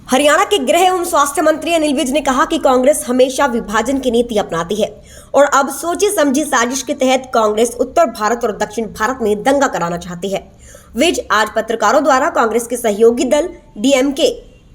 हरियाणा के गृह एवं स्वास्थ्य मंत्री अनिल विज ने कहा कि कांग्रेस हमेशा विभाजन की नीति अपनाती है और अब सोची समझी साजिश के तहत कांग्रेस उत्तर भारत और दक्षिण भारत में दंगा कराना चाहती है। विज आज पत्रकारों द्वारा कांग्रेस के सहयोगी दल डीएमके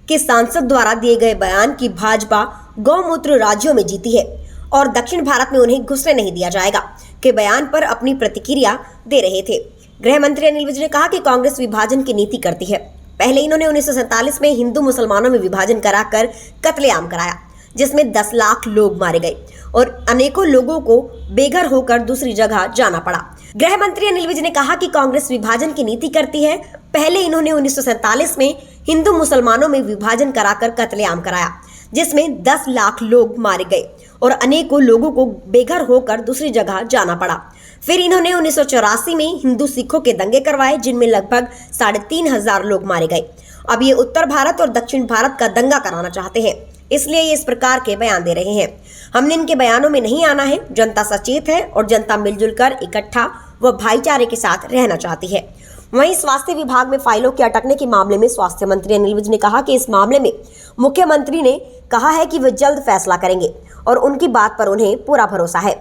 के सांसद द्वारा दिए गए बयान की भाजपा गौमूत्र राज्यों में जीती है और दक्षिण भारत में उन्हें घुसने नहीं दिया जाएगा के बयान पर अपनी प्रतिक्रिया दे रहे थे। गृह मंत्री अनिल विज ने कहा कि कांग्रेस विभाजन की नीति करती है। पहले इन्होंने 1947 में हिंदू मुसलमानों में विभाजन कराकर कत्लेआम कराया, जिसमें 10 लाख लोग मारे गए और अनेकों लोगों को बेघर होकर दूसरी जगह जाना पड़ा। गृह मंत्री अनिल विज ने कहा कि कांग्रेस विभाजन की नीति करती है। पहले इन्होंने 1947 में हिंदू मुसलमानों में विभाजन कराकर कत्लेआम कराया, जिसमें 10 लाख लोग मारे गए और अनेकों लोगों को बेघर होकर दूसरी जगह जाना पड़ा। फिर इन्होंने 1984 में हिंदू सिखों के दंगे करवाए, जिनमें लगभग 3,500 लोग मारे गए। अब ये उत्तर भारत और दक्षिण भारत का दंगा कराना चाहते हैं, इसलिए ये इस प्रकार के बयान दे रहे हैं। हमने इनके बयानों में नहीं आना है। जनता सचेत है और जनता मिलजुल कर इकट्ठा व भाईचारे के साथ रहना चाहती है। वहीं स्वास्थ्य विभाग में फाइलों के अटकने के मामले में स्वास्थ्य मंत्री अनिल विज ने कहा कि इस मामले में मुख्यमंत्री ने कहा है कि वे जल्द फैसला करेंगे और उनकी बात पर उन्हें पूरा भरोसा है।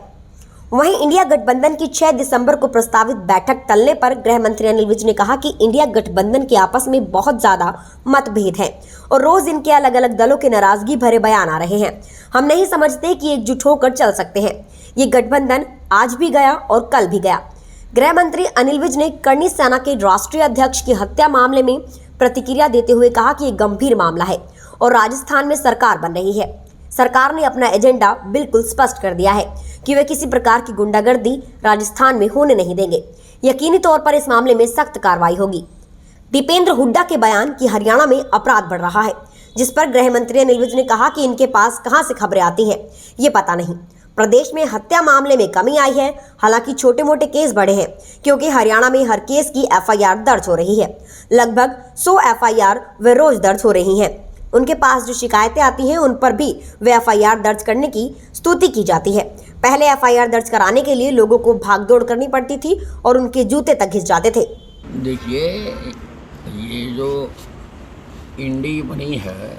वहीं इंडिया गठबंधन की 6 दिसंबर को प्रस्तावित बैठक टलने पर गृह मंत्री अनिल विज ने कहा कि इंडिया गठबंधन के आपस में बहुत ज्यादा मतभेद हैं और रोज इनके अलग अलग दलों के नाराजगी भरे बयान आ रहे हैं। हम नहीं समझते कि एकजुट होकर चल सकते हैं। ये गठबंधन आज भी गया और कल भी गया। गृह मंत्री अनिल विज ने करनी सेना के राष्ट्रीय अध्यक्ष की हत्या मामले में प्रतिक्रिया देते हुए कहा कि ये गंभीर मामला है और राजस्थान में सरकार बन रही है। सरकार ने अपना एजेंडा बिल्कुल स्पष्ट कर दिया है कि वे किसी प्रकार की गुंडागर्दी राजस्थान में होने नहीं देंगे। यकीनी तौर पर इस मामले में सख्त कार्रवाई होगी। दीपेंद्र हुड्डा के बयान कि हरियाणा में अपराध बढ़ रहा है, जिस पर गृह मंत्री अनिल विज ने कहा कि इनके पास कहां से खबरें आती हैं ये पता नहीं। प्रदेश में हत्या मामले में कमी आई है, हालांकि छोटे मोटे केस बढ़े हैं क्योंकि हरियाणा में हर केस की एफआईआर दर्ज हो रही है। लगभग 100 एफआईआर वे रोज दर्ज हो रही हैं। उनके पास जो शिकायतें आती हैं उन पर भी वे एफआईआर दर्ज करने की स्तुति की जाती है। पहले एफआईआर दर्ज कराने के लिए लोगों को भागदौड़ करनी पड़ती थी और उनके जूते तक घिस जाते थे। देखिए, ये जो इंडी बनी है,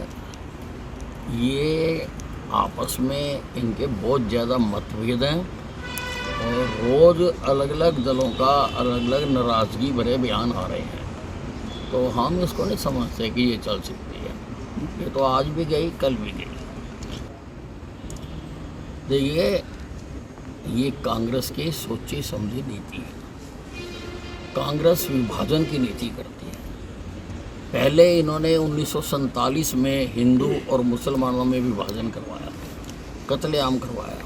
ये आपस में इनके बहुत ज़्यादा मतभेद हैं और रोज़ अलग अलग दलों का अलग अलग नाराज़गी भरे बयान आ रहे हैं। तो हम इसको नहीं समझते कि ये चल सकती है। ये तो आज भी गई, कल भी गई। देखिए, ये कांग्रेस की सोची समझी नीति है। कांग्रेस विभाजन की नीति करती है। पहले इन्होंने 1947 में हिंदू और मुसलमानों में विभाजन करवाया, कत्लेआम करवाया,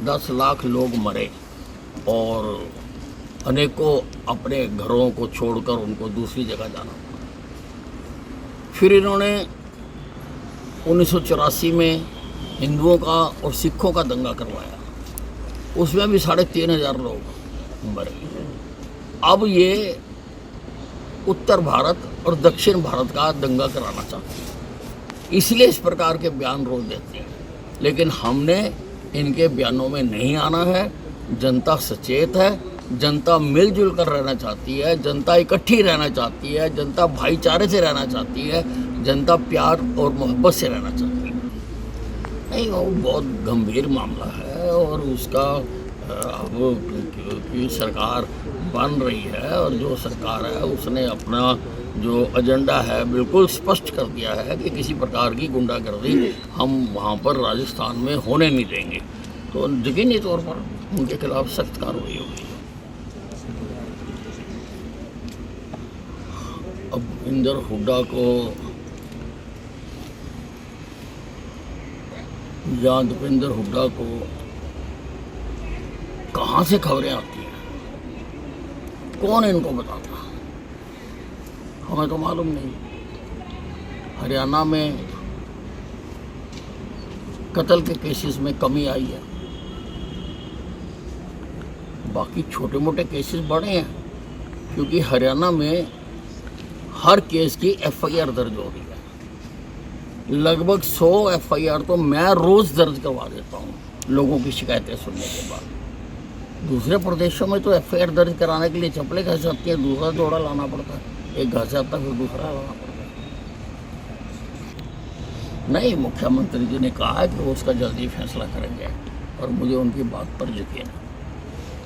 10 लाख लोग मरे और अनेकों अपने घरों को छोड़कर उनको दूसरी जगह जाना पड़ा। फिर इन्होंने 1984 में हिंदुओं का और सिखों का दंगा करवाया, उसमें भी 3,500 लोग मरे। अब ये उत्तर भारत और दक्षिण भारत का दंगा कराना चाहते हैं, इसलिए इस प्रकार के बयान रोज देते हैं। लेकिन हमने इनके बयानों में नहीं आना है। जनता सचेत है, जनता मिलजुल कर रहना चाहती है, जनता इकट्ठी रहना चाहती है, जनता भाईचारे से रहना चाहती है, जनता प्यार और मोहब्बत से रहना चाहती है। नहीं, वो बहुत गंभीर मामला है और उसका अब की सरकार बन रही है और जो सरकार है उसने अपना जो एजेंडा है बिल्कुल स्पष्ट कर दिया है कि किसी प्रकार की गुंडागर्दी हम वहाँ पर राजस्थान में होने नहीं देंगे। तो यकीनी तौर पर उनके खिलाफ सख्त कार्रवाई होगी। अब दीपेंद्र हुड्डा को या दीपेंद्र हुड्डा को कहाँ से खबरें आती हैं, कौन इनको बताता, हमें तो मालूम नहीं। हरियाणा में कत्ल के केसेस में कमी आई है, बाकी छोटे मोटे केसेस बढ़े हैं क्योंकि हरियाणा में हर केस की एफआईआर दर्ज हो रही है। लगभग 100 एफआईआर तो मैं रोज़ दर्ज करवा देता हूँ लोगों की शिकायतें सुनने के बाद। दूसरे प्रदेशों में तो एफआईआर दर्ज कराने के लिए चप्पलें घस जाती हैं, दूसरा जोड़ा लाना पड़ता है, एक घस जाता है फिर दूसरा लाना पड़ता है। नहीं, मुख्यमंत्री जी ने कहा है कि वो उसका जल्दी फैसला करेंगे और मुझे उनकी बात पर यकीन है।